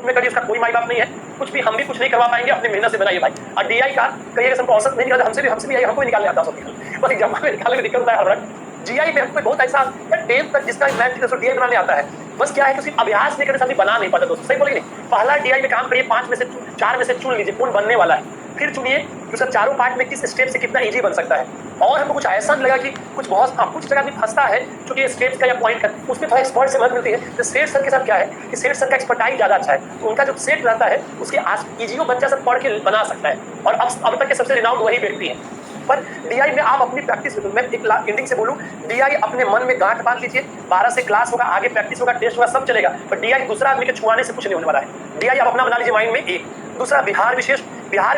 Group में करिए, उसका कोई माई बाप नहीं है, कुछ भी हम भी कुछ नहीं करवा पाएंगे, अपनी मेहनत से बनाइए भाई। और डीआई का करिए हमको औसत नहीं निकाल, हमसे भी हमको निकालने आता है, बस एग्जाम में निकालने में दिक्कत होता है हर वक्त। जीआई में हमको बहुत ऐसा 10th तक जिसका मैथ डीआई बनाने आता है, बस क्या है कि सिर्फ अभ्यास नहीं करने से बना नहीं पाता दोस्तों, सही बोले नहीं। पहला डीआई में काम करिए, 4 में से चुन लीजिए कौन बनने वाला है, फिर चुनिए कि सर चारों पार्ट में किस स्टेप से कितना इजी बन सकता है। और हमको कुछ ऐसा लगा कि कुछ कुछ जगह भी फंसता है क्योंकि स्टेप्स का या पॉइंट का, उसमें थोड़ा एक्सपर्ट से मदद मिलती है। तो सेठ सर के साथ क्या है कि सेठ सर का एक्सपर्टाइज ज़्यादा अच्छा है, तो उनका जो सेट रहता है उसके आस ईजीओ बच्चा सब पढ़ के बना सकता है, और अब तक के सबसे रिनाउंड वही व्यक्ति है। पर डीआई में आप अपनी प्रैक्टिस, मैं एक एंडिंग से बोलूं, डीआई अपने मन में गांठ बांध लीजिए, 12 से क्लास होगा, आगे प्रैक्टिस होगा, टेस्ट होगा, सब चलेगा, पर डीआई दूसरा आदमी के छुआने से कुछ नहीं होने वाला है। डीआई आप अपना बना लीजिए माइंड में। एक दूसरा बिहार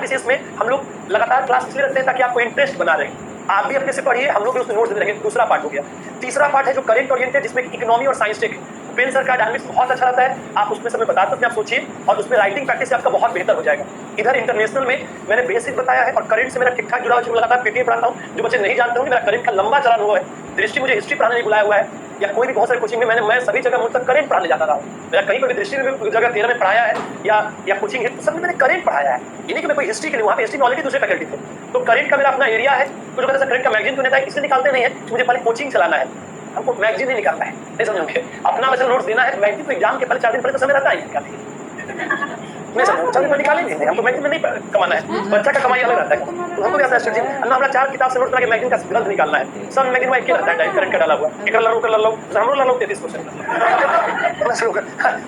विशेष में हम लोग लगातार क्लास इसलिए रखते हैं ताकि आपको इंटरेस्ट बना रहे, आप भी अपने से पढ़िए, हम लोग भी उसमें नोट्स देते रहेंगे। दूसरा पार्ट हो गया। तीसरा पार्ट है जो करेंट ओरिएंटेड, जिसमें इकोनॉमी और साइंस टेक। पेन सर का डायनामिक्स बहुत अच्छा रहता है, आप उसमें समय बता सकते हैं, आप सोचिए, और उसमें राइटिंग प्रैक्टिस से आपका बहुत बेहतर हो जाएगा। इधर इंटरनेशनल में मैंने बेसिक बताया है, और करंट से मेरा ठीक ठाक जुड़ा हुआ, लगातार पीटीए पढ़ाता हूँ। जो बच्चे नहीं जानते होंगे, मेरा करंट का लंबा चला अनुभव है। दृष्टि मुझे हिस्ट्री पढ़ाने नहीं बुलाया हुआ है, या कोई भी बहुत सारे कोचिंग में मैं सभी जगह मुझ तक करंट पढ़ाने जाता रहा हूँ। मेरा कहीं पर भी दृष्टि में जगह 13 में पढ़ाया है, या कोचिंग है, सब में मैंने करंट पढ़ाया है। इन्हीं कि मैं कोई हिस्ट्री के लिए, वहाँ पे हिस्ट्री में ऑलरेडी दूसरे फैकल्टी थे, तो करंट का मेरा अपना एरिया है। तो जो कहते हैं करंट का मैगजीन क्यों नहीं था, इसलिए निकालते नहीं है, मुझे पहले कोचिंग चलाना है, हमको मैगजीन नहीं निकालना है, नहीं समझोगे, अपना वैसे नोट्स देना है। मैगजीन तो एग्जाम के पहले 4 दिन पहले तो समय रहता है, नहीं समझो, 4 दिन पहले निकालेंगे नहीं, हमको मैगजीन में नहीं कमाना है, बच्चा का कमाई अलग रहता है। तो हमको क्या स्ट्रेटजी, अन्ना हमारा 4 किताब से नोट्स बना के मैगजीन का ग्रंथ निकालना है। सब मैगजीन में एक ही रहता है, करंट का डाला हुआ, एक ला लो, हमरो ला लो 33 क्वेश्चन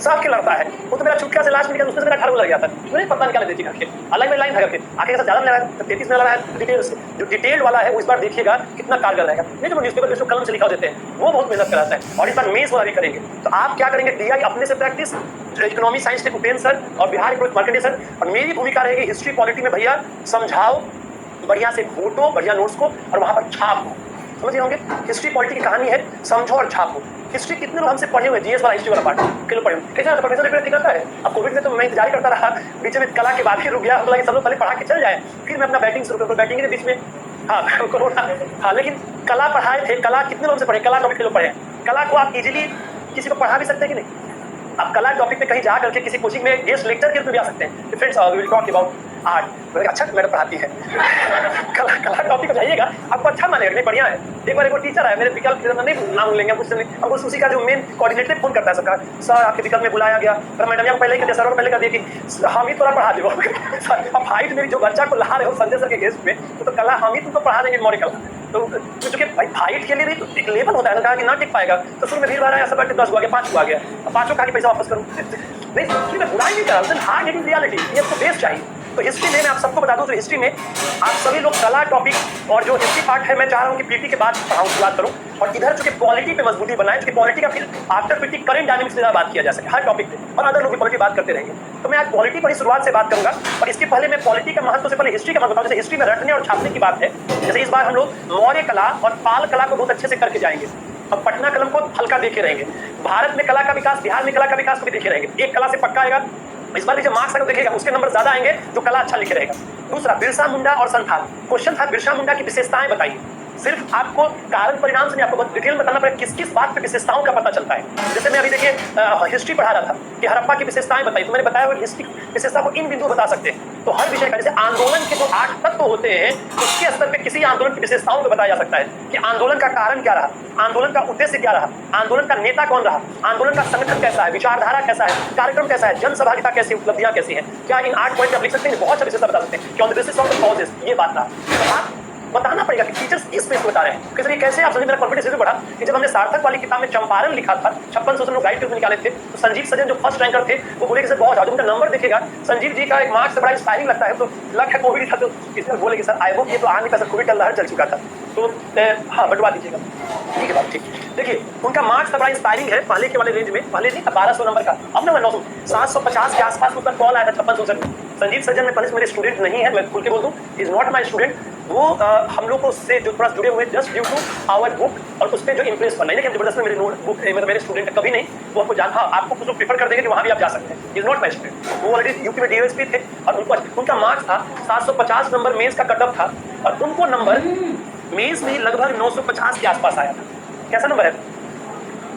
सब के लड़ता है। वो तो मेरा चुटका से लास्ट में निकल, उसमें मेरा 18 लग गया था, मुझे पता निकाले देती करके, अलग में लाइन था करके आगे के साथ ज्यादा लगा है, 33 में लगा है। डिटेल्स जो डिटेल्ड वाला है वो इस बार देखिएगा कितना कारगर रहेगा। नहीं जो न्यूज़पेपर जो कलम से लिखा देते हैं वो बहुत मेहनत कराता है, और इस बार मेंस वाला भी करेंगे। तो आप क्या करेंगे, डीआई अपने से practice, economy science tech Upendra sir और बिहार इकोनॉमिक मार्केटिंग सर, और मेरी भूमिका रहेगी हिस्ट्री पॉलिटी में भैया समझाओ, बढ़िया से घोटो बढ़िया नोट्स को, और वहां पर छापो। समझ होंगे, हिस्ट्री पॉलिटी की कहानी है, समझो और छापो। हिस्ट्री कितने लोग हमसे पढ़े हुए, जीएस वाला हिस्ट्री वाला पार्ट किलो पढ़े हुए, कैसे प्रोफेसर रिपेयर करता है। अब कोविड में तो मैं इंतजार करता रहा, बीच में कला के बाद ही रुक गया, हम लोग सब लोग पहले पढ़ा के चल जाए, फिर मैं अपना बैटिंग शुरू करूँ। बैटिंग के बीच में हाँ कोरोना, हाँ लेकिन कला पढ़ाए थे, कला कितने लोग से पढ़े, कला टॉपिक के लोग पढ़े। कला को आप इजीली किसी को पढ़ा भी सकते हैं कि नहीं, आप कला टॉपिक पे कहीं जा करके किसी कोचिंग में गेस्ट लेक्चर के रूप में भी आ सकते हैं। Friends we will talk about art, अच्छा मैडम पढ़ाती है कला टॉपिक पे जाइएगा, आपको अच्छा मानेगा, नहीं बढ़िया है। एक बार टीचर है मेरे विकल्प, नहीं नाम लेंगे कुछ नहीं, हमको उसी का जो मेन कोऑर्डिनेटर फोन करता है सबका, सर आपके विकल्प में बुलाया गया, पर मैडम यहाँ पहले कर, सर पहले कर दिए कि हम ही थोड़ा पढ़ा दे। अब हाइट मेरी जो बच्चा को ला रहे हो संजय सर के गेस्ट में, तो कला हम ही तुमको पढ़ा देंगे मॉडल कला। तो चूंकि भाई फाइट के लिए भी तो एक लेवल होता है, कहा कि ना टिक पाएगा, तो शुरू में भीड़ भाड़ आया, सब 10 को आ गया, 5 को आ गया, 5 खा के पैसा वापस करूँ, नहीं मैं बुराई नहीं कर रहा, हार्ड हिटिंग रियलिटी, ये आपको बेस चाहिए। तो हिस्ट्री में मैं आप सबको बता दूं, तो हिस्ट्री में आप सभी लोग कला टॉपिक और जो हिस्ट्री पार्ट है, मैं चाह रहा हूँ कि पीटी के बाद पढ़ाऊँ, शुरुआत करूँ, और इधर चूंकि पॉलिटी पे मजबूती बनाए, क्योंकि पॉलिटी का फिर आफ्टर पीटी करंट डायनामिक्स से बात किया जा सके हर टॉपिक पे, और अदर लोग भी पॉलिटी बात करते रहेंगे। तो मैं आज पॉलिटी पर ही शुरुआत से बात करूंगा, और इसके पहले मैं पॉलिटी का महत्व से पहले हिस्ट्री का महत्व बताऊँ। जैसे हिस्ट्री में रटने और छापने की बात है, जैसे इस बार हम लोग मौर्य कला और पाल कला को बहुत अच्छे से करके जाएंगे, और पटना कलम को हल्का देखे रहेंगे। भारत में कला का विकास, बिहार में कला का विकास को भी देखे रहेंगे। एक कला से पक्का आएगा, इस बार भी जो मार्क्स अगर देखेगा उसके नंबर ज्यादा आएंगे जो कला अच्छा लिखे रहेगा। दूसरा बिरसा मुंडा और संथाल, क्वेश्चन था बिरसा मुंडा की विशेषताएं बताइए। सिर्फ आपको कारण परिणाम से नहीं, आपको डिटेल बताना पड़ेगा किस किस बात पे विशेषताओं का पता चलता है। जैसे मैं अभी देखिए हिस्ट्री पढ़ा रहा था कि हड़प्पा की विशेषताएं बताई, तो मैंने बताया हुआ हिस्ट्री विशेषता को इन बिंदु बता सकते हैं। तो हर विषय का, जैसे आंदोलन के जो 8 तत्व होते हैं, उसके स्तर पे किसी आंदोलन की विशेषताओं को बताया जा सकता है कि आंदोलन का कारण क्या रहा, आंदोलन का उद्देश्य क्या रहा, आंदोलन का नेता कौन रहा, आंदोलन का संगठन कैसा है, विचारधारा कैसा है, कार्यक्रम कैसा है, जन सहभागिता कैसी, उपलब्धियां कैसी हैं। क्या इन 8 पॉइंट आप लिख सकते हैं, बहुत अच्छा विशेषता बता सकते हैं कि on the basis of the causes, ये बात था। तो आप बताना पड़ेगा कि टीचर्स इस पेज को बता रहे हैं कि कैसे आप समझे। मेरा कॉन्फिडेंस इसलिए बढ़ा कि जब हमने सार्थक वाली किताब में चंपारण लिखा था, 5600 लोग गाइड में निकाले थे, तो संजीव सजन जो फर्स्ट रैंकर थे वो बोले कि सर बहुत उनका नंबर देखेगा, संजीव जी का एक मार्क्स बड़ा इंस्पायरिंग लगता है, तो लक है कोविड था, तो इसलिए बोले कि सर आई होप ये तो आ नहीं पाया, कोविड चल चुका था, तो हाँ बटवा दीजिएगा, ठीक है बात ठीक। देखिए उनका मार्क्स बड़ा इंस्पायरिंग है, पहले के वाले रेंज में, पहले नहीं था 1200 नंबर का, अब ना 900 750 के आसपास उनका कॉल आया था 5600 में। संजीव सज्जन में मेरे स्टूडेंट नहीं है, मैं खुल के बोल दूं, इज नॉट माय स्टूडेंट। वो हम लोग को उससे जो थोड़ा जुड़े हुए just due to our book, और उस पर जो इंप्रेस करना है, लेकिन जबरदस्त मेरी नोट बुक मतलब मेरे स्टूडेंट कभी नहीं, वो आपको जान, हाँ आपको कुछ प्रीफर कर देंगे कि वहाँ भी आप जा सकते हैं, इज नॉट माय स्टूडेंट। वो ऑलरेडी यूपी में डीएसपी थे, और उनका मार्क्स था 750 नंबर मेंस का कटअप था, और उनको नंबर मेंस में लगभग 950 के आसपास आया था। कैसा नंबर है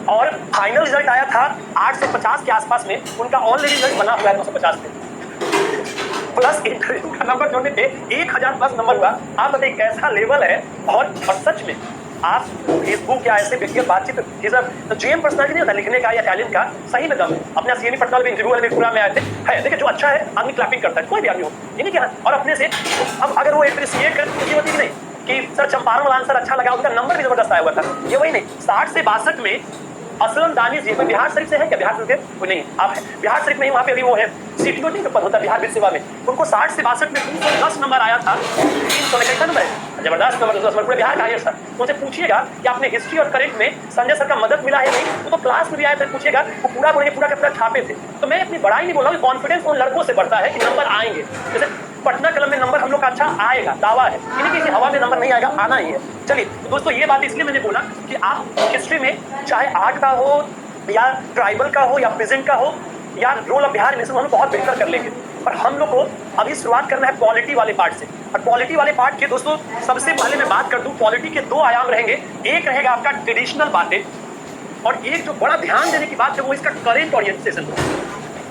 और फाइनल रिजल्ट आया था 850 के आसपास में, उनका ऑलरेडी रिजल्ट बना हुआ है 950 में, प्लस इंटरव्यू का नंबर जोड़ने पे 1000 प्लस नंबर हुआ। आप बताइए कैसा लेवल है। और सच में आप फेसबुक या ऐसे व्यक्तिगत बातचीत ये सब तो जेएम पर्सनालिटी नहीं होता लिखने का या टैलेंट का, सही में दम है। अपने सीएमई पटना में इंटरव्यू वाले प्रोग्राम में आए थे, है देखिए जो अच्छा है आदमी क्लैपिंग करता है, कोई भी आदमी हो, ये नहीं क्या। और अपने से अब अगर वो एप्रिसिएट कर खुशी होती कि नहीं कि सर चंपारण वाला आंसर अच्छा लगा, उनका नंबर भी जबरदस्त आया हुआ था। ये वही नहीं 60 से 62 में असलम दानिश जी, कोई बिहार शरीफ से है क्या? बिहार शरीफ है कोई नहीं, आप है बिहार शरीफ में, वहाँ पे अभी वो है सीटीओ नहीं पद होता बिहार वित्त सेवा में, उनको 60 से 62 में 310 नंबर आया था। 300 में कैसा नंबर है? जबरदस्त नंबर, 10 नंबर पूरे बिहार का हाईएस्ट था। उनसे पूछिएगा कि आपने हिस्ट्री और करंट में संजय सर का मदद मिला है नहीं, वो तो क्लास में भी आए थे, पूछिएगा वो पूरा का पूरा छापे थे। तो मैं अपनी बड़ाई नहीं बोल रहा हूँ, कॉन्फिडेंस उन लड़कों से बढ़ता है कि नंबर आएंगे। जैसे पटना कलम में नंबर हम लोग का अच्छा आएगा, दावा है, किसी हवा में नंबर नहीं आएगा, आना ही है। चलिए तो दोस्तों ये बात इसलिए मैंने बोला कि आप हिस्ट्री में चाहे आर्ट का हो या ट्राइबल का हो या प्रेजेंट का हो या रोल ऑफ बिहार नेशन, हम बहुत बेहतर कर लेंगे। पर हम लोग को अभी शुरुआत करना है क्वालिटी वाले पार्ट से। और क्वालिटी वाले पार्ट के दोस्तों सबसे पहले मैं बात कर दूं, क्वालिटी के 2 आयाम रहेंगे। एक रहेगा आपका ट्रेडिशनल बातें, और एक जो बड़ा ध्यान देने की बात है वो इसका करेंट ओरिएंटेशन।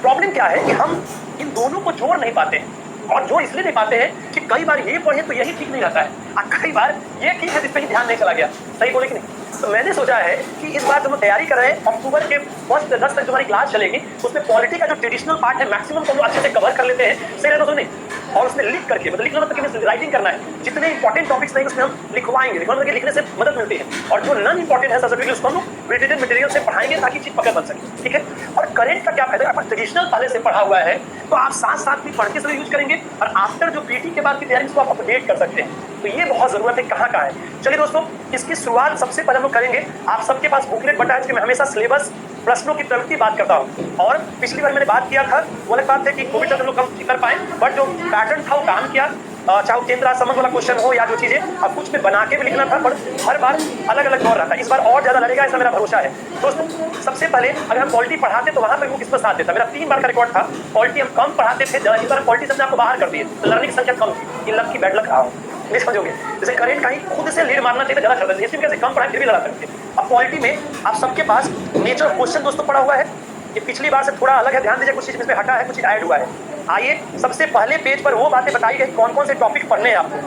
प्रॉब्लम क्या है कि हम इन दोनों को जोड़ नहीं पाते हैं, और जो इसलिए नहीं पाते हैं कि कई बार ये पढ़े तो यही ठीक नहीं रहता है, और कई बार ये ठीक है जिस पर ध्यान नहीं चला गया। सही बोले कि नहीं? तो मैंने सोचा है कि इस बार जब हम तैयारी कर रहे हैं, अक्टूबर के फर्स्ट 10 तक हमारी क्लास चलेगी, उसमें पॉलिटी का जो ट्रेडिशनल पार्ट है मैक्सिमम को हम अच्छे से कवर कर लेते हैं। सही रहता नहीं, और उसमें लिख करके मतलब लिखना मतलब राइटिंग करना है, जितने इंपॉर्टेंट टॉपिक्स नहीं उसमें हम लिखवाएंगे, लिखने से मदद मिलती है। और जो नॉन इंपॉर्टेंट है सब्जेक्ट उसको हम रिलेटेड मटेरियल से पढ़ाएंगे ताकि चीज पकड़ बन सके। ठीक है। और करेंट का क्या फायदा, आप ट्रेडिशनल पहले से पढ़ा हुआ है तो आप साथ साथ भी पढ़ के समय यूज करेंगे, और आफ्टर जो पीटी के बाद की तैयारी उसको आप अपडेट कर सकते हैं। तो ये बहुत जरूरत है, कहाँ है। चलिए दोस्तों इसकी शुरुआत सबसे पहले हम लोग करेंगे। आप सबके पास बुकलेट बटा है कि मैं हमेशा सिलेबस प्रश्नों की प्रवृत्ति बात करता हूँ, और पिछली बार मैंने बात किया था वो अलग बात है कि कोविड हम लोग कम कर पाए, बट जो पैटर्न था वो काम किया। चाहे केंद्र राज्य संबंध वाला क्वेश्चन हो या जो चीजें अब कुछ में बना के भी लिखना था, पर हर बार अलग अलग दौर रहता है। इस बार और ज्यादा लड़ेगा ऐसा मेरा भरोसा है। दोस्तों सबसे पहले अगर हम पॉलिटी पढ़ाते तो वहां पर वो किसमें साथ देता, मेरा 3 बार का रिकॉर्ड था। पॉलिटी हम कम पढ़ाते थे, इस बार पॉलिटी से आपको बाहर कर दिए, लर्निंग की संख्या कम थी। ये लक की बैड लक रहा नहीं समझोगे। जैसे करेंट का ही खुद से लीड मारना चाहिए, ज्यादा कर देते हैं, कैसे कम पढ़ाई फिर भी लड़ा सकते हैं। अब पॉलिटी में आप सबके पास नेचर क्वेश्चन दोस्तों पढ़ा हुआ है, ये पिछली बार से थोड़ा अलग है, ध्यान दीजिए कुछ चीज इसमें हटा है, कुछ चीज ऐड हुआ है। आइए सबसे पहले पेज पर वो बातें बताई गई कौन कौन से टॉपिक पढ़ने हैं आपको।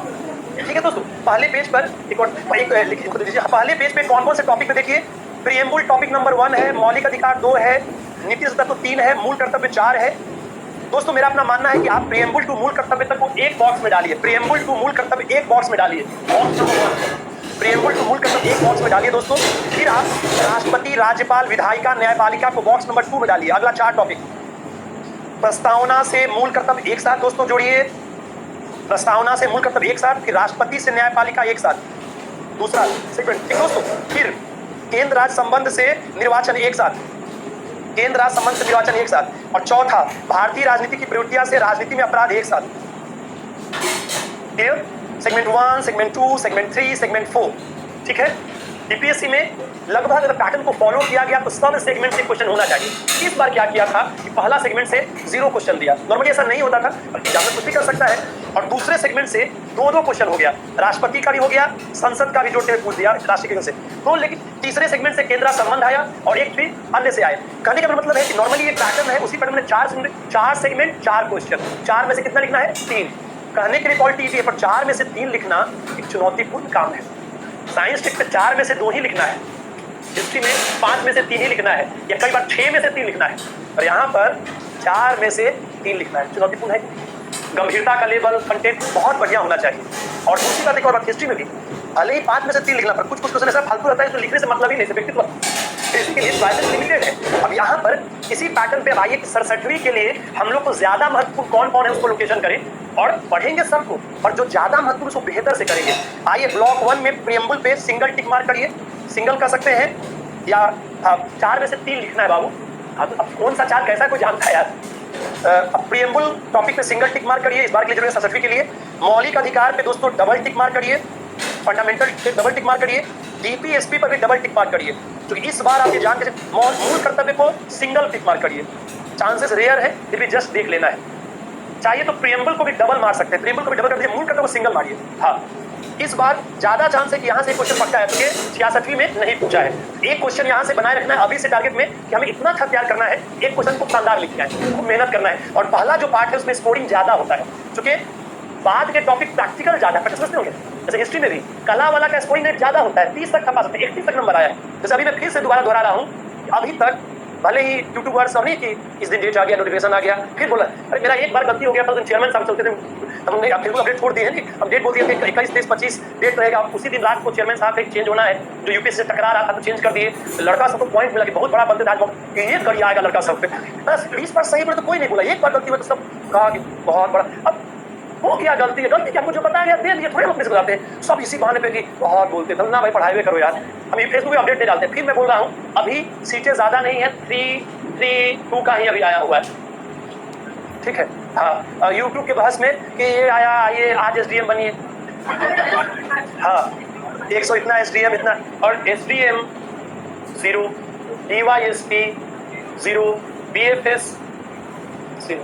ठीक है दोस्तों, पहले पेज पर लिख दीजिए, पहले पेज पे कौन कौन से टॉपिक पे देखिए। प्रीएम्बुल टॉपिक नंबर 1 है, मौलिक अधिकार 2 है, नीति तत्व 3 है, मूल कर्तव्य 4 है। दोस्तों मेरा अपना मानना है कि आप प्रीएम्बुल टू मूल कर्तव्य तक को एक बॉक्स में डालिए, प्रीएम्बुल टू मूल कर्तव्य एक बॉक्स में डालिए, प्रीएम्बुल टू मूल कर्तव्य एक बॉक्स में डालिए दोस्तों। फिर आप राष्ट्रपति, राज्यपाल, विधायिका, न्यायपालिका को बॉक्स नंबर 2 में डालिए। अगला 4 टॉपिक प्रस्तावना से मूल कर्तव्य एक साथ दोस्तों जोड़िए, प्रस्तावना से मूल कर्तव्य एक साथ, फिर राष्ट्रपति से न्यायपालिका एक साथ, दूसरा सेगमेंट। ठीक दोस्तों, फिर केंद्र राज्य संबंध से निर्वाचन एक साथ, केंद्र राज्य संबंध से निर्वाचन एक साथ, और चौथा भारतीय राजनीति की प्रवृत्तियां से राजनीति में अपराध एक साथ। Clear? Segment 1, segment 2, segment 3, segment 4। ठीक है। यूपीएससी में लगभग अगर पैटर्न को फॉलो किया गया तो सब सेगमेंट से क्वेश्चन होना चाहिए। इस बार क्या किया था कि पहला सेगमेंट से 0 क्वेश्चन दिया, नॉर्मली ऐसा नहीं होता था, एग्जामिनर कुछ भी कर सकता है। और दूसरे सेगमेंट से 2-2 क्वेश्चन हो गया, राष्ट्रपति का भी हो गया, संसद का भी जोड़ते हुए पूछ दिया राष्ट्रीय से। तो लेकिन तीसरे सेगमेंट से केंद्र संबंध आया और एक भी अन्य से आए। कहने का मतलब है कि नॉर्मली ये पैटर्न है, उसी पैटर्न में 4 सेगमेंट 4 क्वेश्चन, 4 में से कितना लिखना है? 3। कहने के लिए क्वालिटी इजी है, पर 4 में से 3 लिखना एक चुनौतीपूर्ण काम है। साइंस टेक पे 4 में से 2 ही लिखना है, हिस्ट्री में 5 में से 3 ही लिखना है, या कई बार 6 में से 3 लिखना है, और यहाँ पर 4 में से 3 लिखना है। चुनौतीपूर्ण है। गंभीरता का लेवल, कंटेंट बहुत बढ़िया होना चाहिए। और दूसरी बात एक और बात, हिस्ट्री में भी भले ही 5 में से 3 लिखना, पर कुछ क्वेश्चन ऐसा फालतू रहता है तो लिखने से मतलब ही नहीं, व्यक्तित्व इसके लिए चॉइसेस लिमिटेड है। अब यहाँ पर इसी पैटर्न पे आइए कि 67वीं के लिए हम लोग को ज्यादा महत्वपूर्ण कौन कौन है उसको लोकेशन करें, और पढ़ेंगे सबको, और जो ज्यादा महत्वपूर्ण उसको बेहतर से करेंगे। आइए ब्लॉक 1 में प्रीएम्बुल पे सिंगल टिक मार्क करिए, सिंगल कर सकते हैं, या 4 में से 3 लिखना है बाबू। अब कौन सा 4 कैसा कोई जानता है यार। प्रीएम्बुल टॉपिक पे सिंगल टिक मार्क करिए, इस बार के लिए 67वीं के लिए। मौलिक अधिकार पे दोस्तों डबल टिक मार्क करिए, फंडामेंटल पे डबल टिक मार्क करिए, डीपीएसपी पर भी डबल टिक मार्क करिए। तो इस बार आप ये जान के मूल कर्तव्य को सिंगल टिक मार्क करिए, चांसेस रेयर है फिर भी जस्ट देख लेना है। चाहिए तो प्रीएम्बल को भी डबल मार सकते हैं, प्रीएम्बल को भी डबल कर दीजिए, मूल कर्तव्य को सिंगल मारिए। हाँ इस बार ज्यादा चांस है कि यहाँ से क्वेश्चन पक्का है, क्योंकि 66वीं में नहीं पूछा है। एक क्वेश्चन यहाँ से बनाए रखना है अभी से टारगेट में कि हमें इतना अच्छा तैयार करना है, एक क्वेश्चन को शानदार लिखना है, खूब मेहनत करना है। और पहला जो पार्ट है उसमें स्कोरिंग ज्यादा होता है, क्योंकि बाद के टॉपिक प्रैक्टिकल ज्यादा है। समझते होंगे जैसे हिस्ट्री में भी कला वाला का स्कोरिंग रेट ज्यादा होता है, 30 तक खपा सकते हैं, 31 तक नंबर आया है। जैसे अभी मैं फिर से दोबारा दोहरा रहा हूँ, अभी तक भले ही यूट्यूबर्स और नहीं कि इस दिन डेट आ गया, नोटिफिकेशन आ गया, फिर बोला अरे मेरा एक बार गलती हो गया था, चेयरमैन साहब चलते थे, तब हमने फिर अपडेट छोड़ दी है नहीं, अब डेट बोल दिया था 21, 23, 25 डेट रहेगा। उसी दिन रात को चेयरमैन साहब एक चेंज होना है, जो यूपीएससी से टकरा रहा था तो चेंज कर दिए। लड़का सबको पॉइंट मिला कि बहुत बड़ा बनते थे, एक गड़ी आएगा लड़का सब पे, बस 20 सही बोले तो कोई नहीं बोला, एक बार गलती हुई तो सब कहा कि बहुत बड़ा। अब वो क्या गलती है, गलती क्या मुझे बताया गया दे दिया, थोड़े अपने से बताते हैं सब इसी बहाने पे कि बहुत बोलते थे ना भाई, पढ़ाई भी करो यार। हम फेसबुक पे अपडेट नहीं डालते। फिर मैं बोल रहा हूँ अभी सीटें ज्यादा नहीं है, 3-3-2 का ही अभी आया हुआ है, ठीक है। हाँ, यूट्यूब के बहस में कि ये आया, आइए आज एसडीएम बनिए, हाँ 100 इतना एसडीएम इतना, और एसडीएम 0, डीवाईएसपी 0, बीएफएस 0।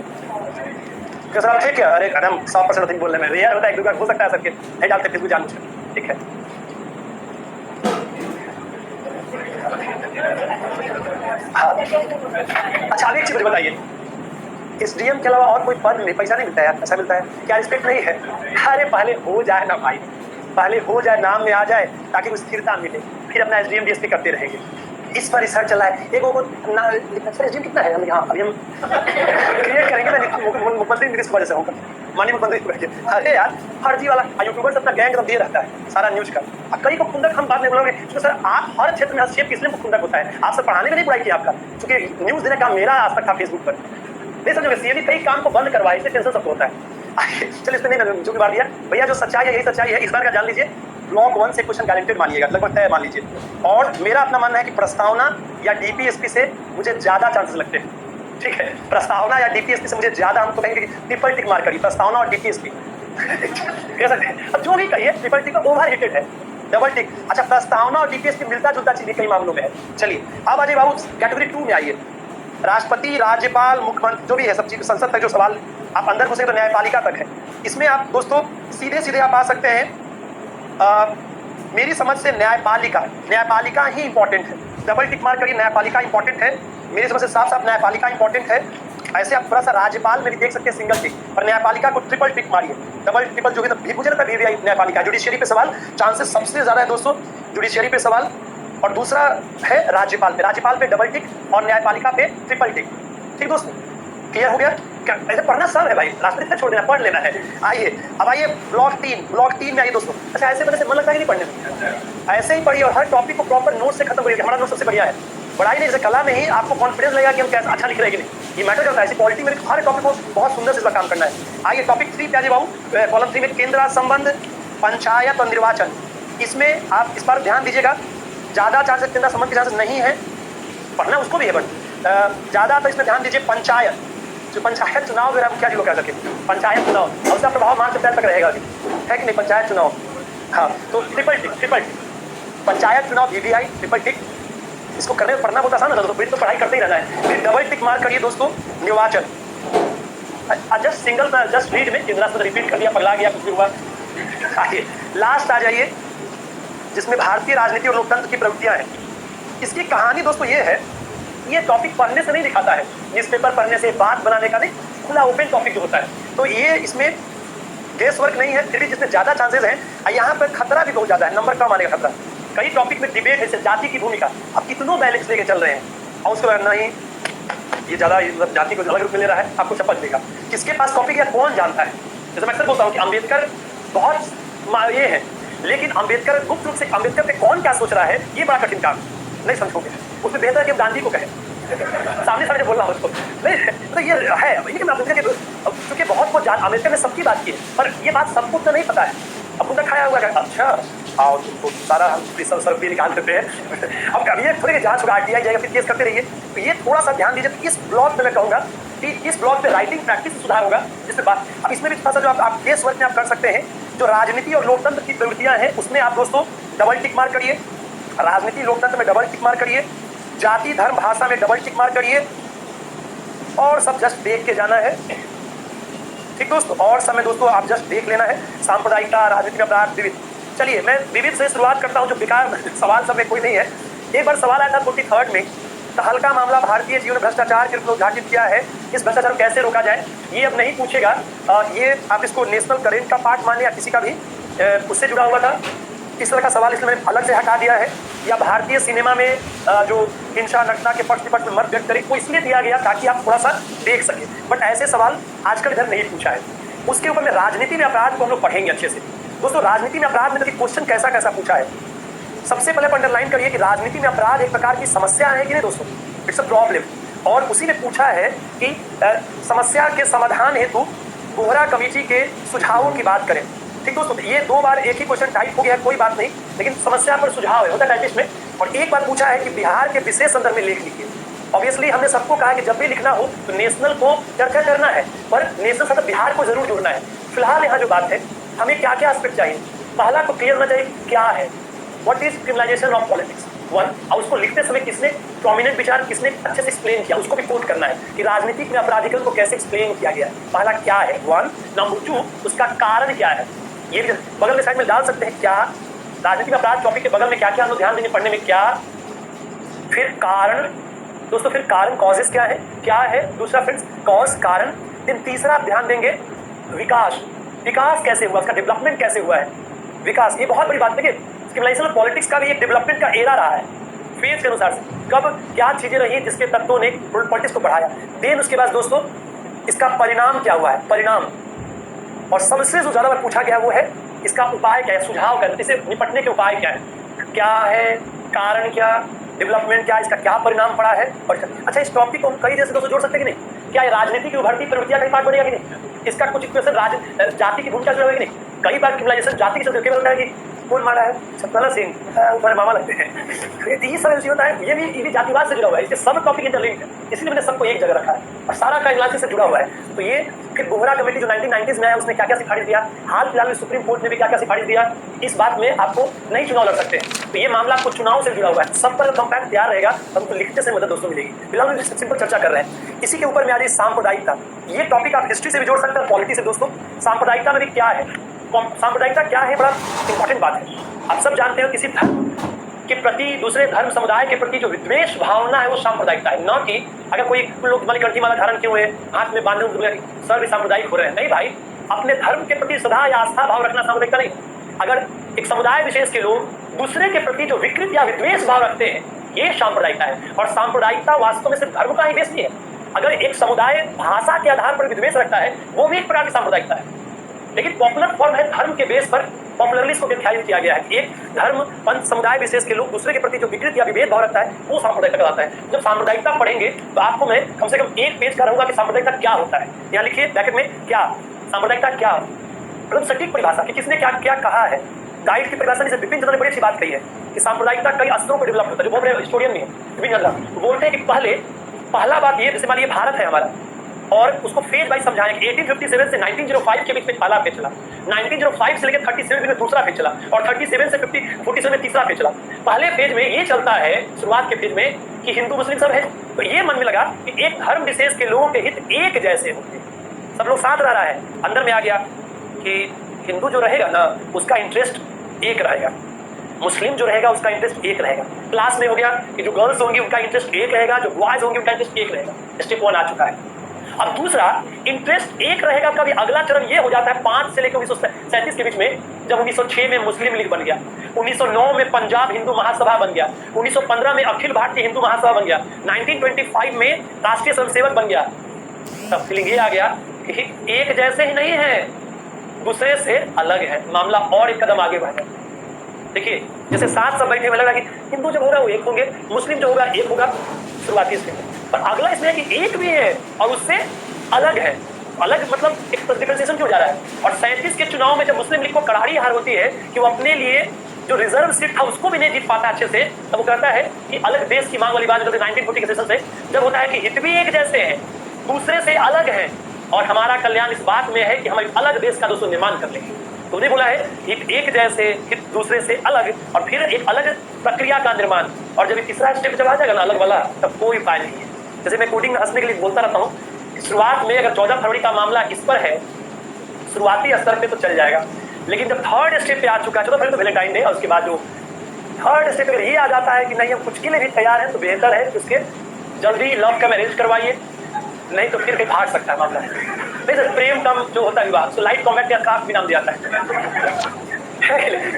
कैसा ठीक क्या? अरे हम 100% नहीं बोलने में यार होता है, एक दो बार हो सकता है सबके नहीं डालते फेसबुक जानबूझ के, ठीक है। हाँ अच्छा, अब एक चीज बताइए, एसडीएम के अलावा और कोई पद नहीं, पैसा नहीं मिलता है यार? ऐसा मिलता है क्या? रिस्पेक्ट नहीं है? अरे पहले हो जाए ना भाई, पहले हो जाए, नाम में आ जाए, ताकि कुछ स्थिरता मिले, फिर अपना एसडीएम डीएसपी करते रहेंगे। इस पर रिसर्च चला है, एक वो एसडीएम कितना है, हम यहाँ अभी हम क्रिएट करेंगे ना, मुख्यमंत्री नीतीश कुमार जैसे होगा, माननीय मुख्यमंत्री। अरे यार फर्जी वाला यूट्यूबर अपना गैंग एकदम दिए रहता है सारा न्यूज का। कई को खुंदक हम बात नहीं बोलोगे, तो सर आप हर क्षेत्र में हस्तक्षेप किस लिए खुंदक होता है? आपसे पढ़ाने में नहीं पढ़ाई की आपका, क्योंकि न्यूज देने का मेरा आज तक था फेसबुक पर, नहीं समझोगे। सीएम कई काम को बंद करवाए, इससे टेंशन सबको होता है। चलिए इसमें नहीं जो भी बात दिया भैया, जो सच्चाई है यही सच्चाई है। इस बार का जान लीजिए, ब्लॉक 1 से क्वेश्चन गारंटेड मानिएगा, लगभग तय मान लीजिए। और मेरा अपना मानना है कि प्रस्तावना या डीपीएसपी से मुझे ज्यादा चांसेस लगते हैं, ठीक है। प्रस्तावना या डीपीएसपी से मुझे ज्यादा, हम तो कहेंगे कि ट्रिपल टिक मार करिए प्रस्तावना और डीपीएसपी, कह सकते हैं। अब जो भी कहिए, ट्रिपल टिक ओवर हिटेड है, डबल टिक। अच्छा, प्रस्तावना और डीपीएसपी मिलता जुलता चीज कई मामलों में है। चलिए अब अजय बाबू कैटेगरी 2 में आइए, राष्ट्रपति, राज्यपाल, मुख्यमंत्री जो भी है सब चीज, संसद तक जो सवाल आप अंदर घुसे तो न्यायपालिका तक है। इसमें आप दोस्तों सीधे सीधे आप आ सकते हैं। मेरी समझ से न्यायपालिका ही इंपॉर्टेंट है, डबल टिक मार करिए, न्यायपालिका इंपॉर्टेंट है मेरी समझ से, साफ साफ न्यायपालिका इंपॉर्टेंट है। ऐसे आप थोड़ा सा राज्यपाल में भी देख सकते हैं सिंगल टिक, और न्यायपालिका को ट्रिपल टिक मारिए, डबल ट्रिपल जो भी मुझे लगता है न्यायपालिका। जुडिशियरी पे सवाल चांसेस सबसे ज्यादा है दोस्तों, जुडिशियरी पे सवाल, और दूसरा है राज्यपाल पे डबल टिक और न्यायपालिका पे ट्रिपल टिक, ठीक दोस्तों, क्लियर हो गया? ऐसे पढ़ना सब है भाई, राष्ट्रपति छोड़ देना, पढ़ लेना है। आइए अब आइए ब्लॉक 3 में आइए दोस्तों। अच्छा ऐसे वजह से मन लगता है कि नहीं पढ़ने में, ऐसे ही पढ़िए और हर टॉपिक को प्रॉपर नोट से खत्म करिए। हमारा नोट सबसे बढ़िया है, पढ़ाई नहीं, जैसे कला में ही आपको कॉन्फिडेंस लगेगा कि हम कैसे अच्छा लिख रहे हैं कि नहीं, ये मैटर करता है। ऐसी पॉलिटी में हर टॉपिक को बहुत सुंदर से इसका काम करना है। आइए टॉपिक 3 पे आ जाइए बाबू, कॉलम 3 में केंद्र संबंध, पंचायत और निर्वाचन। इसमें आप इस बार ध्यान दीजिएगा, ज्यादा चांसेस केंद्र संबंध के चांसेस नहीं है, पढ़ना उसको भी है, बट ज्यादा तो इसमें ध्यान दीजिए पंचायत, जो पंचायत चुनाव मेरा मुखिया जी को कह सके, पंचायत चुनाव और उसका प्रभाव मार्च अप्रैल तक रहेगा अभी, है कि नहीं? पंचायत चुनाव, हाँ तो ट्रिपल टिक, पंचायत चुनाव वीवीआई ट्रिपल टिक, इसको करने में पढ़ना बहुत आसान है, तो फिर तो पढ़ाई करते ही रहना है। फिर डबल टिक मार्क करिए दोस्तों निर्वाचन, जस्ट सिंगल जस्ट रीड में केंद्र से रिपीट कर दिया, पगला गया, कुछ भी हुआ। आइए लास्ट आ जाइए, जिसमें भारतीय राजनीति और लोकतंत्र की प्रवृत्तियां हैं। इसकी कहानी दोस्तों ये है, ये टॉपिक पढ़ने से नहीं दिखाता है, न्यूज़पेपर पढ़ने से, बात बनाने का नहीं, खुला ओपन टॉपिक जो होता है, तो ये इसमें गेस वर्क नहीं है, फिर भी जिसमें ज्यादा चांसेस हैं। यहाँ पर खतरा भी बहुत ज्यादा है, नंबर कम आने का खतरा। कई टॉपिक में डिबेट है, जाति की भूमिका, अब कितनों बैलेंस लेके चल रहे हैं, और उसके बाद नहीं ये ज्यादा जाति को अलग रूप में ले रहा है, आपको शपथ देगा किसके पास टॉपिक है कौन जानता है। जैसे मैं अक्सर बोलता हूँ कि अम्बेडकर बहुत ये है, लेकिन अम्बेडकर गुप्त रूप से अम्बेडकर पे कौन क्या सोच रहा है, ये बड़ा कठिन काम, नहीं समझोगे। उसमें बेहतर है कि गांधी को कहें, सामने बोल रहा हूँ उसको, नहीं तो ये है, लेकिन अम्बेडकर क्योंकि बहुत कुछ अम्बेडकर ने सबकी बात की है, पर ये बात सबको तो नहीं पता है। अब उनका खाया हुआ अच्छा आओ तो सारा हम सब भी निकाल देते हैं। अब ये थोड़ी जांच होगा, आरटीआई जाएगा, फिर केस करते रहिए, तो ये थोड़ा सा ध्यान दीजिए। इस ब्लॉग में मैं कहूँगा कि इस ब्लॉग पे राइटिंग प्रैक्टिस सुधार होगा, जिससे बात। अब इसमें भी थोड़ा सा जो आप केस वर्क में आप कर सकते हैं, जो राजनीति और लोकतंत्र की प्रवृत्तियां हैं, उसमें आप दोस्तों डबल टिक मार करिए, राजनीति लोकतंत्र में डबल टिक मार करिए, जाति धर्म भाषा में डबल टिक मार करिए, और सब जस्ट देख के जाना है, ठीक दोस्तों। और समय दोस्तों आप जस्ट देख लेना है, सांप्रदायिकता, राजनीति में अपराध, विविध, चलिए मैं विविध से शुरुआत करता हूँ, जो बेकार सवाल सब में कोई नहीं है। एक बार सवाल आया था 43rd में, तहलका मामला भारतीय जीवन भ्रष्टाचार के रूप में उद्घाटित किया है, इस भ्रष्टाचार को कैसे रोका जाए। ये अब नहीं पूछेगा, ये आप इसको नेशनल करेंट का पार्ट माने या किसी का भी उससे जुड़ा हुआ था, इस तरह का सवाल इसलिए मैंने अलग से हटा दिया है। या भारतीय सिनेमा में जो हिंसा नग्नता के पक्ष विपक्ष में मत व्यक्त करें, वो इसलिए दिया गया ताकि आप थोड़ा सा देख सकें, बट ऐसे सवाल आजकल इधर नहीं पूछा है। उसके ऊपर में राजनीति में अपराध को हम लोग पढ़ेंगे अच्छे से। दोस्तों राजनीति में अपराध में तो क्वेश्चन कैसा कैसा पूछा है, सबसे पहले अंडरलाइन करिए कि राजनीति में अपराध एक प्रकार की समस्या है कि नहीं दोस्तों, इट्स अ प्रॉब्लम। और उसी ने पूछा है कि समस्या के समाधान हेतु बोहरा कमेटी के सुझावों की बात करें। ठीक दोस्तों, ये दो बार एक ही क्वेश्चन टाइप हो गया है, कोई बात नहीं, लेकिन समस्या पर सुझाव है, होता है टाइपिस्ट में। और एक बार पूछा है कि बिहार के विशेष संदर्भ में लेख लिखिए। ऑब्वियसली हमने सबको कहा कि जब भी लिखना हो तो नेशनल को चर्चा करना है, पर नेशनल मतलब बिहार को जरूर जोड़ना है। फिलहाल यहाँ जो बात है, हमें क्या क्या एस्पेक्ट चाहिए, पहला तो क्लियर होना चाहिए क्या है, what is criminalisation of politics, one. और उसको लिखते समय किसने प्रोमिनेंट विचार किसने अच्छे से एक्सप्लेन किया, उसको भी कोट करना है कि राजनीतिक में अपराधिकरण को कैसे एक्सप्लेन किया गया है। पहला क्या है, वन। नंबर टू, उसका कारण क्या है, ये भी बगल में साइड में डाल सकते हैं, क्या राजनीतिक अपराध टॉपिक के बगल में क्या क्या हम लोग ध्यान देंगे पढ़ने में, क्या। फिर कारण दोस्तों, फिर कारण कॉजेस क्या है दूसरा फ्रेंड्स, कॉज कारण। फिर तीसरा आप ध्यान देंगे विकास, विकास कैसे हुआ, उसका डेवलपमेंट कैसे हुआ है, विकास। ये बहुत बड़ी बात है कि क्रिमिनलाइजेशन ऑफ पॉलिटिक्स का भी एक डेवलपमेंट का एरा रहा है, फेज के अनुसार से कब क्या चीजें रही जिसके तत्वों ने पॉलिटिक्स को बढ़ाया। देन उसके बाद दोस्तों इसका परिणाम क्या हुआ है, परिणाम। और सबसे जो ज्यादा पूछा गया वो है इसका उपाय क्या है, सुझाव क्या है, इसे निपटने के उपाय क्या है, क्या है कारण, क्या डेवलपमेंट, क्या इसका क्या परिणाम पड़ा है। और अच्छा, इस टॉपिक को हम कई जैसे दोस्तों जोड़ सकते हैं कि नहीं, क्या राजनीति की उभरती प्रवृत्तियां कई पार्ट बनेगा कि नहीं, इसका कुछ इक्वेशन जाति की भूमिका जुड़ा हुआ है कि नहीं। कई बार क्रिमिनलाइजेशन जाति के साथ केवल होता है कि कौन मारा है, सतपाल सिंह, तुम्हारे मामा लगते हैं, ये सब ऐसी होता है, ये भी जातिवाद से जुड़ा हुआ है, इसके सब टॉपिक इंटरलिंक्ड है, इसलिए मैंने सबको एक जगह रखा है और सारा का एनालिसिस से जुड़ा हुआ है। तो ये फिर बोहरा कमेटी जो 1990s में आया, उसने क्या क्या सिफारिश दिया, हाल फिलहाल में सुप्रीम कोर्ट ने भी क्या क्या सिफारिश दिया, इस बात में आपको नहीं चुनाव लड़ सकते हैं। तो ये मामला आपको चुनाव से जुड़ा हुआ है, सब पर कंपैक्ट तैयार रहेगा, हमको लिखते से मदद दोस्तों मिलेगी। फिलहाल हम सिंपल चर्चा कर रहे हैं, इसी के ऊपर में आ रही सांप्रदायिकता। ये टॉपिक आप हिस्ट्री से भी जोड़ सकते हैं, पॉलिटी से। दोस्तों सांप्रदायिकता में भी क्या है, सांप्रदायिकता क्या है, बड़ा इंपॉर्टेंट बात है। आप सब जानते हो किसी धर्म के प्रति, दूसरे धर्म समुदाय के प्रति जो विद्वेष भावना है वो सांप्रदायिकता है। न कि अगर कोई लोग वाली कंठी माला धारण किए हुए, हाथ में बांधे हुए सर भी सांप्रदायिक हो रहे हैं, नहीं भाई, अपने धर्म के प्रति श्रद्धा या आस्था भाव रखना सांप्रदायिकता नहीं। अगर एक समुदाय विशेष के लोग दूसरे के प्रति जो विकृत या विद्वेष भाव रखते हैं, ये सांप्रदायिकता है। और सांप्रदायिकता वास्तव में सिर्फ धर्म का ही बेस नहीं है, अगर एक समुदाय भाषा के आधार पर विद्वेष रखता है वो भी एक प्रकार की सांप्रदायिकता है। लेकिन पॉपुलर फॉर्म है धर्म के बेस पर, पॉपुलरली इसको व्याख्यायित किया गया है कि एक धर्म पंथ समुदाय विशेष के लोग दूसरे के प्रति जो विकृत या विभेद भाव रखता है वो सांप्रदायिकता कहलाता है। जब सांप्रदायिकता पढ़ेंगे तो आपको मैं कम से कम एक पेज का रहूंगा कि सांप्रदायिकता क्या होता है। यहाँ लिखिए ब्रैकेट में, क्या सांप्रदायिकता क्या, मतलब सटीक परिभाषा कि किसने क्या क्या कहा है। गाइड की परिभाषा जैसे विपिन चंद्र ने बड़ी अच्छी बात कही है कि सांप्रदायिकता कई स्तरों पर डेवलप होता है, जो बहुत बड़े हिस्टोरियन भी है विपिन चंद्र, बोलते हैं कि पहला बात ये, जैसे मान लीजिए भारत है हमारा, और उसको फेज वाइज समझाएं कि 1857 से 1905 के बीच में पहला फेज चला, 1905 से लेकर 37 में दूसरा फेज चला, और 37 से 47 में तीसरा फेज चला। पहले फेज में ये चलता है, शुरुआत के फेज में, कि हिंदू मुस्लिम सब है, तो ये मन में लगा कि एक धर्म विशेष के लोगों के हित एक जैसे होते, सब लोग साथ रह रहा है। अंदर में आ गया कि हिंदू जो रहेगा ना उसका इंटरेस्ट एक रहेगा, मुस्लिम जो रहेगा उसका इंटरेस्ट एक रहेगा। क्लास में हो गया कि जो गर्ल्स होंगी उनका इंटरेस्ट एक रहेगा, जो बॉयज होंगे उनका इंटरेस्ट एक रहेगा। स्टेप 1 आ चुका है। अब दूसरा इंटरेस्ट एक रहेगा का भी अगला चरण ये हो जाता है 5 से लेकर 1937 के बीच में, जब 1906 में मुस्लिम लीग बन गया, 1909 में पंजाब हिंदू महासभा बन गया, 1915 में अखिल भारतीय हिंदू महासभा बन गया, 1925 में राष्ट्रीय स्वयंसेवक बन गया। तब फीलिंग ये आ गया कि एक जैसे ही नहीं है, दूसरे से अलग है, मामला और एक कदम आगे बढ़ गया। देखिए जैसे साथ सब बैठे, लगा कि हिंदू जब होगा वो एक होंगे, मुस्लिम जो होगा एक होगा, शुरुआती से। पर अगला इसमें है कि एक भी है और उससे अलग है। अलग मतलब एक डिफरेंशिएशन क्यों जा रहा है। और 37 के चुनाव में जब मुस्लिम लीग को कड़ाड़ी हार होती है कि वो अपने लिए जो रिजर्व सीट था उसको भी नहीं जीत पाता अच्छे से, तब वो कहता है कि अलग देश की मांग वाली बात 1940 के सेशन से जब होता है कि हित भी एक जैसे हैं, दूसरे से अलग है, और हमारा कल्याण इस बात में है कि हम अलग देश का दोस्तों निर्माण कर लेंगे। तो उन्हें बोला है हित एक जैसे, हित दूसरे से अलग, और फिर एक अलग प्रक्रिया का निर्माण। और जब तीसरा स्टेप जब आ जाएगा ना अलग वाला, तब कोई उपाय नहीं है। जैसे मैं कोडिंग में हंसने के लिए बोलता रहता हूँ, शुरुआत में अगर 14 फरवरी का मामला इस पर है, शुरुआती स्तर पे तो चल जाएगा, लेकिन जब थर्ड स्टेप पे आ चुका है, चलो पहले तो वैलेंटाइन डे और उसके बाद जो थर्ड स्टेप पे ये आ जाता है कि नहीं हम कुछ के लिए भी तैयार हैं, तो बेहतर है कि उसके जल्दी लव का मैरिज करवाइए, नहीं तो फिर कहीं भाग सकता है मामला। नहीं सर, प्रेम कम जो होता है विवाह, तो लाइट कॉम्बैट या क्राफ्ट भी नाम दिया जाता है।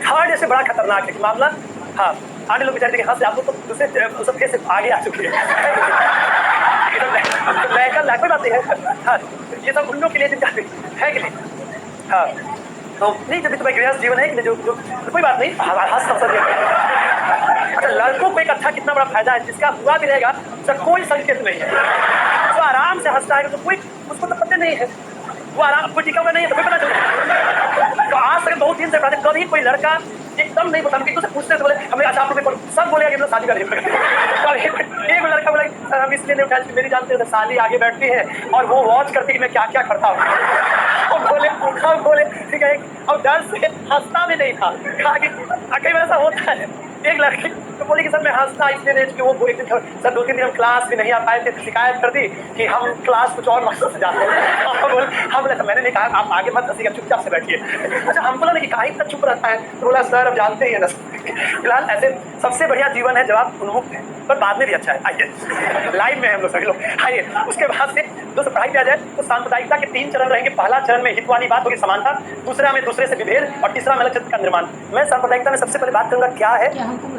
थर्ड ऐसे बड़ा खतरनाक है कि मामला, हाँ आगे लोग बेचारे हाँ से आप लोग तो दूसरे सब फेस से आगे आ चुके हैं। कोई बात नहीं है, हाँ ये सब उन लोग के लिए जिनका है कि नहीं, हाँ तो नहीं जब तुम्हें गृहस्थ जीवन है कि जो तो कोई बात नहीं, हंस अच्छा लड़कों को एक अच्छा कितना बड़ा फायदा है, जिसका हुआ भी रहेगा उसका कोई संकेत नहीं है, वो आराम से हंसता है तो कोई उसको तो पता नहीं है, वो आराम कोई टिका हुआ नहीं है तो कोई पता चले। तो आज तक बहुत दिन से कभी कोई लड़का एकदम नहीं बता, तो पूछते थे बोले हमें अच्छा आप लोग सब बोले कि शादी करेंगे। एक लड़का बोला सर हम इसलिए नहीं उठा, मेरी जानते हैं साली आगे बैठती है और वो वॉच करती कि मैं क्या क्या करता हूँ। बोले ठीक है, और डर से हंसता भी नहीं था, कई बार ऐसा होता है। एक लड़की तो बोली कि सर मैं हंसता इसलिए नहीं कि वो एक दिन सर 2-3 दिन हम क्लास भी नहीं आ पाए थे, तो शिकायत कर दी कि हम क्लास कुछ और मकसद से जाते हैं। हम बोले मैंने नहीं कहा आप आगे मत हंसिएगा, चुपचाप से बैठिए। अच्छा हम बोला नहीं कि कहीं इतना चुप रहता है, तो बोला सर अब जानते ही है ना। फिलहाल ऐसे सबसे बढ़िया जीवन है जब आप उन्मुक्त हैं, पर बाद में भी अच्छा है। आइए लाइव में हम लोग सभी लोग आइए। उसके बाद से दोस्तों पढ़ाई किया जाए तो सांप्रदायिकता के 3 चरण रहेंगे। पहला चरण में हित वाली बात होगी, समानता, दूसरा में दूसरे से विभेद, और तीसरा में अलग क्षेत्र का निर्माण। मैं सांप्रदायिकता में सबसे पहले बात करूंगा क्या है,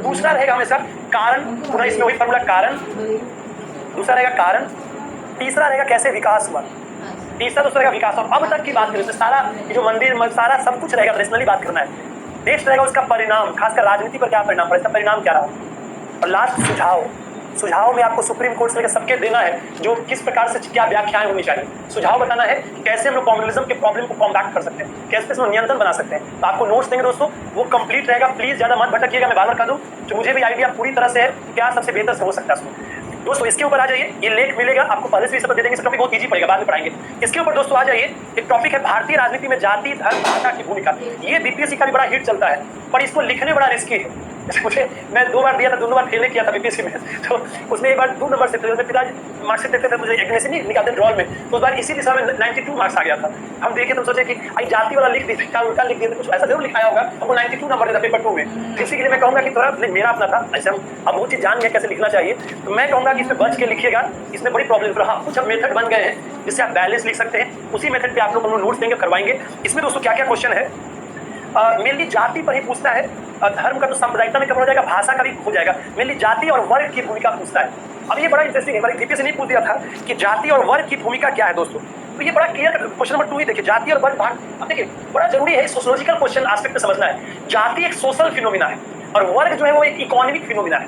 दूसरा रहेगा हमेशा कारण, पुनः इसमें वही फॉर्मूला कारण, दूसरा रहेगा कारण, तीसरा रहेगा कैसे विकास हुआ, तीसरा दूसरा रहेगा विकास। और अब तक की बात करें तो सारा जो मंदिर सारा सब कुछ रहेगा, पर्सनली बात करना है। नेक्स्ट रहेगा उसका परिणाम, खासकर राजनीति पर क्या परिणाम पड़ा, इसका परिणाम क्या रहा, और लास्ट सुझाव। सुझाव में आपको सुप्रीम कोर्ट से लेकर सबके देना है जो किस प्रकार से क्या व्याख्याएं होनी चाहिए। सुझाव बताना है कि कैसे हम लोग कम्युनिज्म के प्रॉब्लम को कॉम्बैक्ट कर सकते हैं, कैसे इसमें नियंत्रण बना सकते हैं। तो आपको नोट्स देंगे दोस्तों, वो कंप्लीट रहेगा, प्लीज ज्यादा मत भटकिएगा। मैं बार बार कह दूं जो मुझे भी आइडिया पूरी तरह से है क्या सबसे बेहतर से हो सकता है उसमें। दोस्तों इसके ऊपर आ जाइए, ये लेख मिलेगा आपको, पहले से सब दे देंगे, टॉपिक बहुत ईजी पड़ेगा, बाद में पढ़ाएंगे। इसके ऊपर दोस्तों आ जाइए, एक टॉपिक है भारतीय राजनीति में जाति धर्म भाषा की भूमिका। ये बीपीएससी का भी बड़ा हिट चलता है, पर इसको लिखने बड़ा रिस्की है। मुझे मैं 2 बार दिया था, दोनों बार फेल किया था बीपीएससी में, तो उसमें एक बार 2 नंबर से थे, पिताजी मार्क्स देते थे मुझे एक से नहीं निकालते ड्रॉल में, तो उस बार इसी दिशा में 92 मार्क्स आ गया था। हम देखे तो सोचे कि आई जाति वाला लिख दिया, उल्टा लिख दिया, कुछ ऐसा जरूर लिखाया होगा, हमको 92 नंबर देता पेपर 2 में। इसी के लिए मैं कहूँगा कि थोड़ा मेरा अपना था, ऐसे हम अब वो चीज़ जान गए कैसे लिखना चाहिए, तो मैं कहूँगा कि इसमें बच के लिखिएगा, इसमें बड़ी प्रॉब्लम रहा। कुछ अब मेथड बन गए हैं जिससे आप बैलेंस लिख सकते हैं, उसी मेथड पे आप लोग नोट्स देंगे, करवाएंगे। इसमें दोस्तों क्या क्या क्वेश्चन है, मेनली जाति पर ही पूछता है, धर्म का तो सांप्रदायिकता में कवर हो जाएगा, भाषा का भी हो जाएगा, मेनली जाति और वर्ग की भूमिका पूछता है। अब ये बड़ा इंटरेस्टिंग है, बीपीएससी ने पूछ दिया था कि जाति और वर्ग की भूमिका क्या है दोस्तों, तो ये बड़ा क्लियर क्वेश्चन नंबर 2 ही देखिए, जाति और वर्ग भाग। अब देखिए बड़ा जरूरी है सोशियोलॉजिकल क्वेश्चन एस्पेक्ट में समझना है। जाति एक सोशल फिनोमिना है और वर्ग जो है वो एक इकोनॉमिक फिनोमिना है,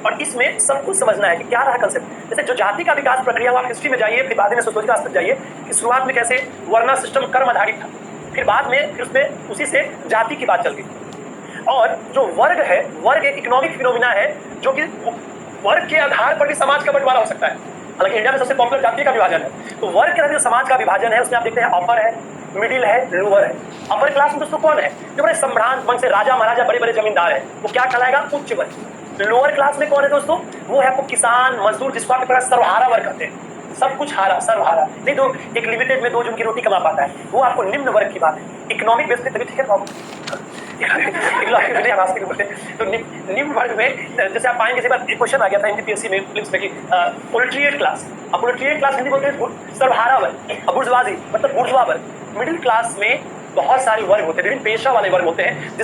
और इसमें सब कुछ समझना है कि क्या रहा कंसेप्ट। जैसे जो जाति का विकास प्रक्रिया हुआ, हिस्ट्री में जाइए, फिर बाद में सोशियोलॉजिकल एस्पेक्ट जाइए कि शुरुआत में कैसे वर्णा सिस्टम कर्म आधारित था, फिर बाद में फिर उसमें उसी से जाति की बात चल गई। और जो वर्ग है, वर्ग एक इकोनॉमिक फिनोमिना है, जो कि वर्ग के आधार पर भी समाज का बंटवारा हो सकता है। हालांकि इंडिया में सबसे पॉपुलर जाति का विभाजन है, तो वर्ग के अंदर जो समाज का विभाजन है उसमें आप देखते हैं अपर है, मिडिल है, लोअर है। अपर क्लास में दोस्तों कौन है, जो बड़े सम्रांत वंश से राजा महाराजा बड़े बड़े जमींदार है, वो क्या कहलाएगा, उच्च वर्ग। लोअर क्लास में कौन है दोस्तों, वो है आपको किसान मजदूर, जिसको आप सर्वहारा वर्ग कहते हैं, सब कुछ हारा सर्वहारा नहीं, तो एक लिमिटेड में 2 जन की रोटी कमा पाता है, वो आपको निम्न वर्ग की बात है। इकोनॉमिक बेस पे तभी ठीक है तो निम्न वर्ग में जैसे आप पाएंगे, एक क्वेश्चन आ गया था एनटीपीएससी में फिल्म्स में कि प्रोलेटेरिएट क्लास, अब प्रोलेटेरिएट क्लास हिंदी बोलते हैं सर्वहारा वर्ग, अब बुर्जुआजी मतलब बुर्जुआ वर्ग। मिडिल क्लास में बहुत सारे वर्ग होते हैं, विभिन्न पेशा वाले वर्ग होते हैं,